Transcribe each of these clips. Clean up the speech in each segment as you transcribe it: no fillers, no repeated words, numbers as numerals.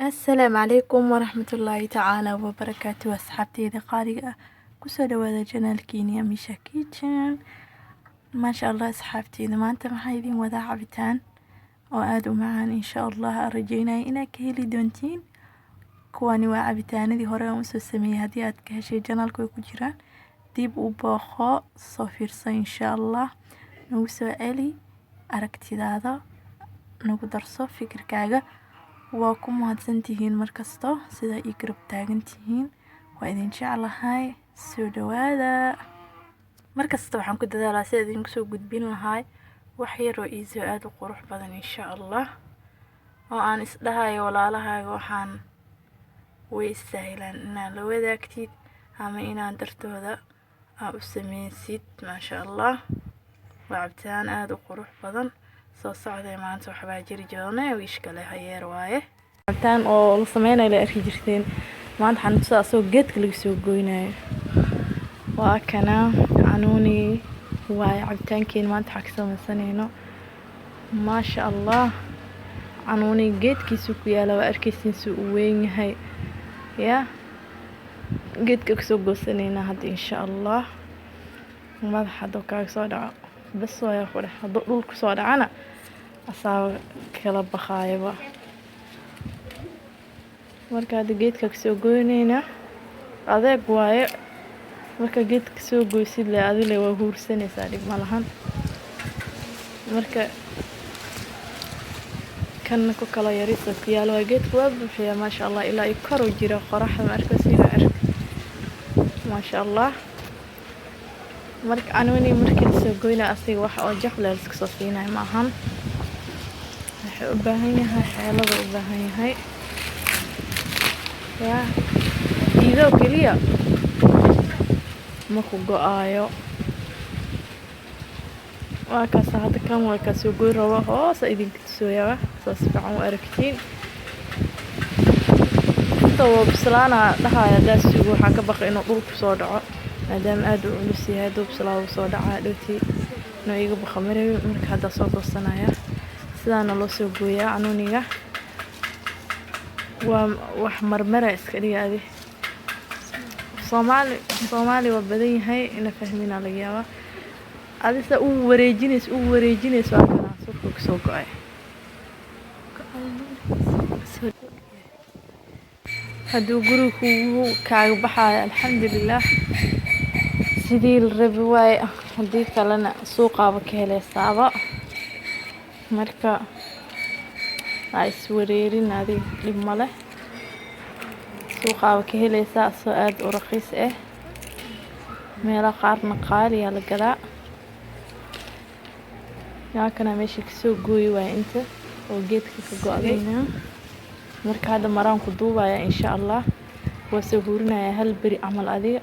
السلام عليكم ورحمة الله تعالى وبركاته أصحابتي قارئة كسر هذا جنال كينيا ميشا كيتشن ما شاء الله أصحابتي إذا ما أنت محايدين وذا عبتان وآدوا معان إن شاء الله رجينا إنا كهيلي دونتين كواني وعبتان ذي هورا ومسو سمي هديات كهشي جنال كوي كجران ديب وباخو صفير إن شاء الله نوسو ألي أركتي هذا نقدر صف فكر كاغا waa ku mahadsantihiin markasto sida ii garab taagantihiin waa idin jeclahay soo dhawaada markasta waxaan ku dadaalaa sida idin soo gudbin lahay wax yar oo iisoo aad u qurux badan insha Allah oo aan isdhahayo walaalahaaga waxaan way sahlan inaan la wadaagtid ama inaan dartooda u sameysid ma sha Allah waa cabtaan aad u qurux badan soo socday maanta waxba jiri joonay wiish kale hayeer waaye cabtaan oo la sameeyay la arki jirteen maanta xanuunsa soo geedka laga soo gooynayo waa kana canuuni waaye cabtaankeen maanta xaksamaysanayno ma sha Allah canuuni geedkiisu ku yaala waa arkaysiin suu u weyn yahay ya geedka ka soo goosanayna hadda insha Allah madaxa dadka soo dhaco bas waa qore hadda dhulka soo dhacana asaab kala baxayba marka geedka ka soo gooynayna adeeg waaye marka geedka soo gooysid la adile waa huursanaysaa dib malahan marka kan ku kala yarisa kiyaalo geedka waa buuxiya ma sha Allah ilaa ay karo jira qoraxda markasiina ark ma sha Allah marka canuuni markii soo gooyna asiga wax oo jafleer iska soo siinay ma ahan wuxuu u baahan yahay xeelado u baahan yahay ya idoo kaliya ma ku go'aayo waa ka saacad kan waa ka soo gooy rabo hoos idinka soo yaaba soo fiican u aragtiin inta bislaana dhahaaya daasigu waxa ka baqay inuu dhulku soo dhaco maadaama aad u culus yahay doob salaaw soo dhacaa dhowti noo iga baqamaray marka hada soo goosanaya sidana loo soo gooyaa canuuniga waa wax marmara iska dhigaadi Soomaali waa badan yahay ina fahmina laga yaaba adisa uu wareejinayso kana suuq soo go'ay haduu gurigu kaaga baxay alxamdulillah sidii la rabay way hadii kalena suuqaba ka helaysaaba marka ay iswareerinadi dib male suuqaba ka helaysaa soo aad u raqiis ah meela qaarna qaali la gadaa yaa kana meeshii ka soo gooy way inta oo geedka ka go'ayna marka hada maraan ku duubaya insha Allah waa soo hurinaya hal bari amal adiga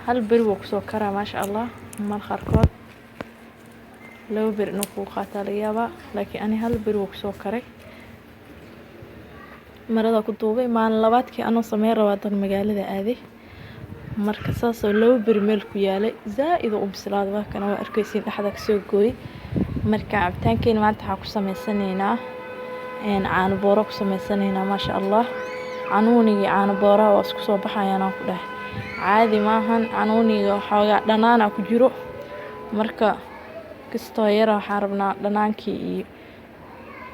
hal bari wuu soo karaa ma sha Allah mar qarkood loo bir inuu ku qaataa laga yaaba laakiin ani hal bari wuu soo karay marada ku duubay maalin labaadkii anoo sameey rabaa magaalada aaday marka saas oo loo bir meel ku yaalay zaaid u bislaad waa kana waa arkaysiin dhaxda ka soo gooy marka cabtaankeen maanta waxa ku sameysanaynaa caano booro ku sameysanaynaa ma sha Allah canuuniga caano booro waa isku soo baxayaan ku dhahay caadi maahan canuuniga xooga dhanaana ku jiro marka kastoo yar waxaan rabnaa dhanaankii iyo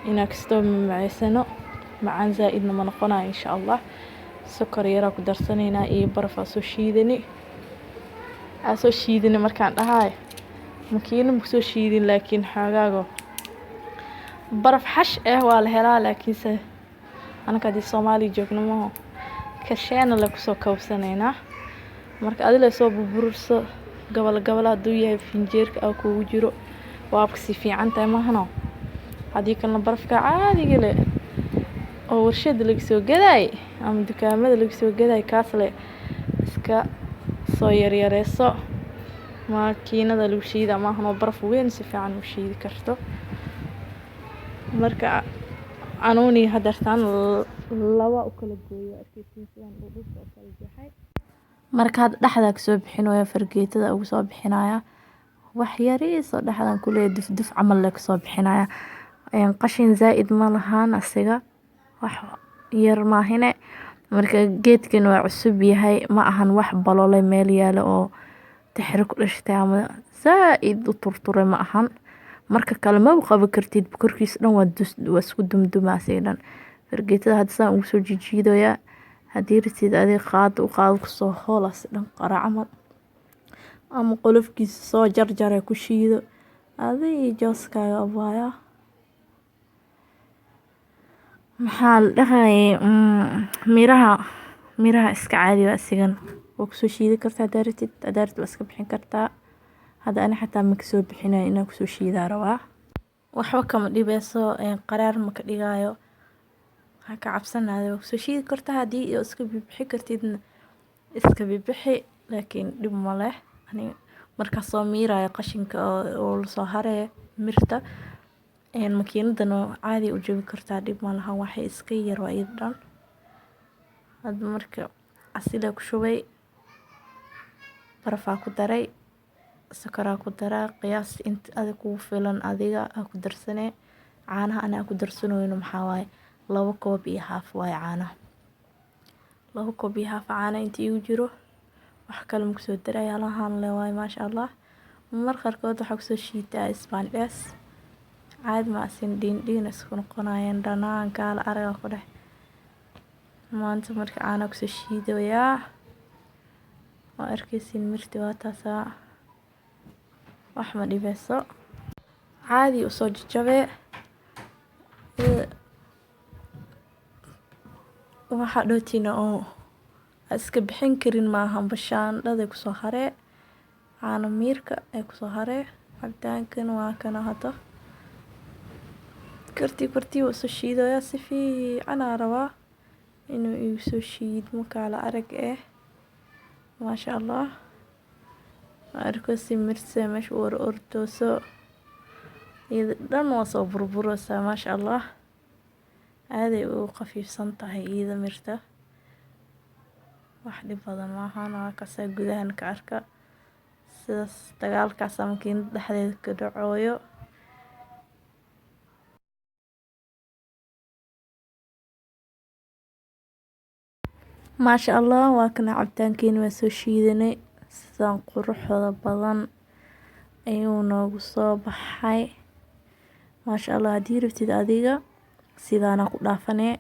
ina kastoo macaysano macaan zaaidna ma noqonayo insha Allah sokor yar ku darsanayna iyo baraf soo shiidani markaan dhahay makiina ma soo shiidin laakiin xoogaago baraf xash waa la helaa laakiin anaka di Soomaali joogno ma kasheena la ku soo kawsanayna marka adila soo burburso gabal haduu yahay finjeerka oo kugu jiro waabka si fiican tahay mahano hadii kan barafka caadiga leh oo warshad laga soo gaday ama dukaamada laga soo gaday kaasle iska soo yaryareyso makiinada lagu shiida mahano baraf weyn si fiican u shiidi karto marka canuuni hadartan laba u kala gooyo arkaysiin sidaan u dhulka oo kala jaxay marka dhaxda ka soo bixinayo fargeetada ugu soo bixinaya wax yariis oo dhaxdan ku leeyahay duf camal la ka soo bixinaya qashin zaaid ma lahaan asiga wax yar maahine. Marka geedkan waa cusub yahay, ma ahan wax balole meel yaalo oo tixri ku dhashtay ama zaaid u turture ma ahan. Marka kale ma qaban kartid korkiisa dhan waa isku dumdumaasay dhan. Fargeetada hadda saan ugu soo jijiidaya haddii rabtid adiga qaad ku soo hoolas dhan qaraacama ama qolofkiisa soo jarjare ku shiido adii jooskaaga abaya. Maxaa la dhahay miraha iska caadi waa asigan oo ku soo shiidi kartaa daartid waa iska bixin kartaa. Hadda ani xataa ma ka soo bixinayo inaan ku soo shiidaa rabaa. Waxba kama dhibeyso qaraar ma ka dhigaayo. Waxaa ka cabsanayo ku soo shiidi kartaa haddii iska bixi kartidna iska bixi laakiin dhib ma leh. Ani markaas soo miirayo qashinka oo la soo haray mirta makiinadana caadi u jabi kartaa dhib ma laha waxay iska yar waa iyada dhan. Hadda marka asila ku shubay barafaa ku daray sakaraa ku daraa qiyaas inta adiga kugu filan adiga ku darsanee caanaha ana ku darsanooyno maxaa waaye 2 koob iyo haaf waaye caanaha 2 koob iyo haaf caana inta igu jiro wax kale ma soo daray alahan le waaye maasha Allah. Mar qarkood waxa ku soo shiitaa isbaandhees caad ma asin dhiin isku noqonayaan dhanaanka la araga ku dhex maanta marka caana ku soo shiidoyaa waa arkaysin mirti waa taasaa wax ma dhibeyso caadi u soo jajabe waxa dhootina oo iska bixin karin maaha bashaandhada ku soo haree caano miirka ay ku soo haree cabitaankan waa kana hada karti u soo shiidoyaa si fiican rabaa inuu igu soo shiidmo kala arag maasha Allah. Arkaysin mirta meesha ordooso iyada dhan waa soo burburaysaa maasha Allah. Aaday u qafiifsan tahay iyada mirta wax dhib badan maaha waa ka soo gudahan ka arka sidaas dagaalkaas makiinada dhexdeeda ka dhacooyo. maasha Allah waa kana cabitaankeena waa soo shiidanay sidaan quruxda badan ayuu noogu soo baxay maasha Allah. Haddii rabtid adiga sidaana ku dhaafanee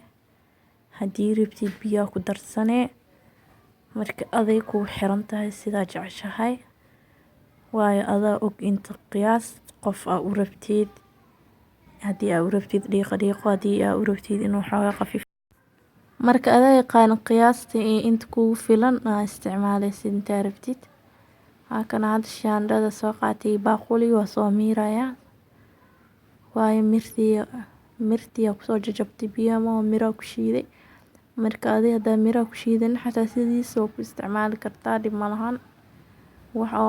haddii rabtid biyo ku darsanee marka aday ku xiran tahay sidaa jeceshahay waayo adaa og inta qiyaas qof u rabtid haddii u rabtid dhiiqo haddii u rabtid inuu xoogaa qafiif marka adaa yaqaan qiyaasta inta kugu filan isticmaalaysid inta rabtid. Kana hadda shaandhada soo qaatay baaquli waa soo miiraya waayo mirtiya ku soo jajabtay biyo ma miro ku shiiday marka adiga miro ku shiidan xataa sidiisa ku isticmaali kartaa dhib ma lahan waxa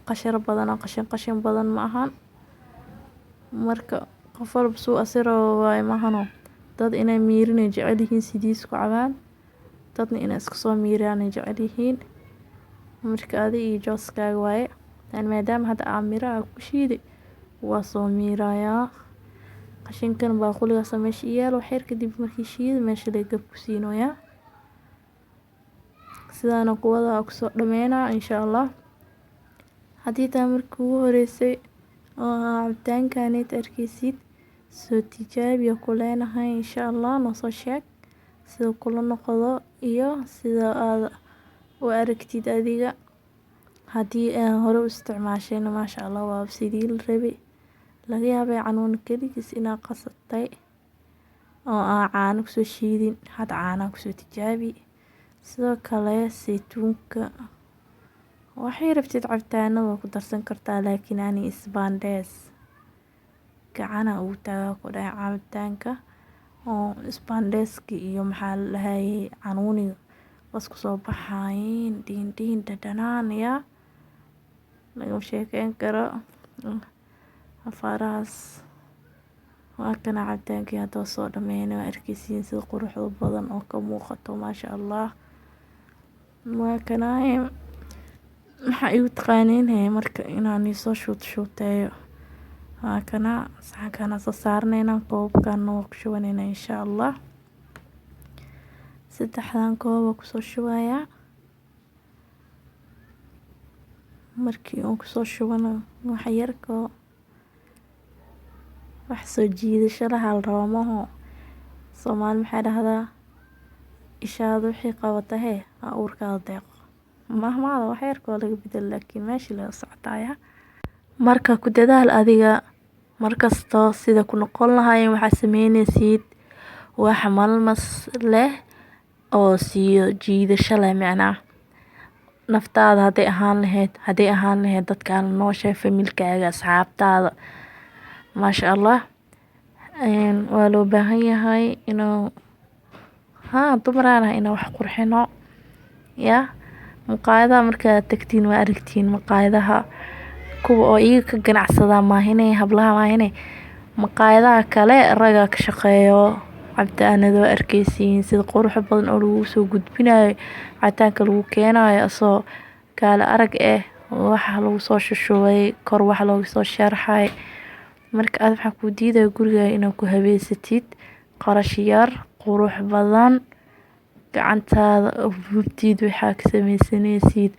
qashar badan qashin badan ma ahan marka qof walba suu asiro waayo mahano dad inay miirina jecel yihiin sidiis ku cabaan dadna inay iska soo miiraan jecel yihiin marka adiga jooskaaga waaye maadaama hadda miro ku shiiday waa soo miirayaa qashinkan baaquligaas meesha yaal waxyar kadib markii shiido meesha la gab ku siinoyaa sidaana kuwada ku soo dhameynaa insha Allah. Haddii taa markii ugu horeysay cabitaankan arkaysid soo tijaabiya ku leenahay insha Allah noo soo sheeg sida kula noqdo iyo sida aad u aragtid adiga haddii hore u isticmaashayna maasha Allah waa sidii la rabay laga yaabay canuun kaligiis inaa qasatay oo caano ku soo shiidin had caana ku soo tijaabi sidoo kale saytuunka waxay rabtid cabitaanada ku darsan kartaa laakiin ani isbaandhees gacana ugu tagaa ku dhahay cabitaanka oo isbaandheeska iyo maxaa la dhahay canuuniga bas ku soo baxayn dhiin dhadhanaan ya laga sheekeyn karo afaarahaas waa kana cabitaankii hadda soo dhameynay waa arkaysiin sida quruxda badan oo ka muuqato maasha Allah. waa kana maxaa igu taqaaniin marka inaan soo shuuteeyo waa kana saxankana soo saarnayna koobkan oo ku shubanayna insha Allah. saddexdan koob oo kusoo shubayaa. Markii uu kusoo shubano wax yarko wax soo jiidasho lahaa la rabo maho Soomaali maxay dhahdaa ishaadu wixii qabata hee uurkaada deeqo mahmaada wax yarko laga bedel laakiin meeshii la socotaya marka ku dadaal adiga markasto sida ku noqon lahaayeen waxaa sameynaysid wax malmas leh oo siiyo jiidasho leh macnaa naftaada hadday ahaan lahayd dadka aan nooshay familkaaga asxaabtaada maasha Allah waa loo baahan yahay inuu dumarana inuu wax qurxino ya maqaayadaha markaa tagtiin waa aragtiin maqaayadaha kuwa oo iyaga ka ganacsada maahinay hablaha maahinay maqaayadaha kale raga ka shaqeeyo cabitaanada waa arkeysiin sida qurux badan oo lagu soo gudbinayo cabitaanka lagu keenayo asoo kaala arag waxa lagu soo shushubay kor waxa loogu soo sharxay marka aad waxa ku diiday guriga inaad ku habeysatid qarash yar qurux badan gacantaada hubtid waxa ka sameysanaysid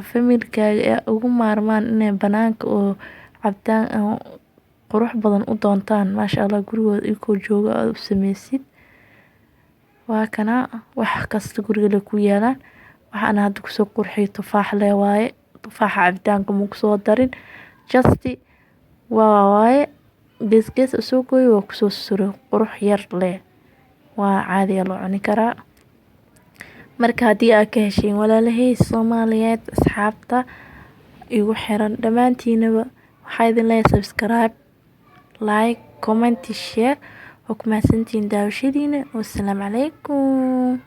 familkaaga ugu maarmaan inay banaanka oo cabitaan qurux badan u doontaan maasha Allah gurigooda iyagoo jooga aad u sameysid waa kana wax kasta guriga ku yaalaan waxaan hadda ku soo qurxiyo tufaax leh waaye tufaaxa cabitaanka ma ku soo darin just waaye gees soo gooyo waa ku soo suro qurux yar leh waa caadi loo cuni karaa marka haddii aad ka hesheen walaalahay Soomaaliyeed asxaabta igu xiran dhamaantiinaba waxaa idin leeyahay subscribe like comment share oo ku mahadsantiin daawashadiina wassalaamu calaykum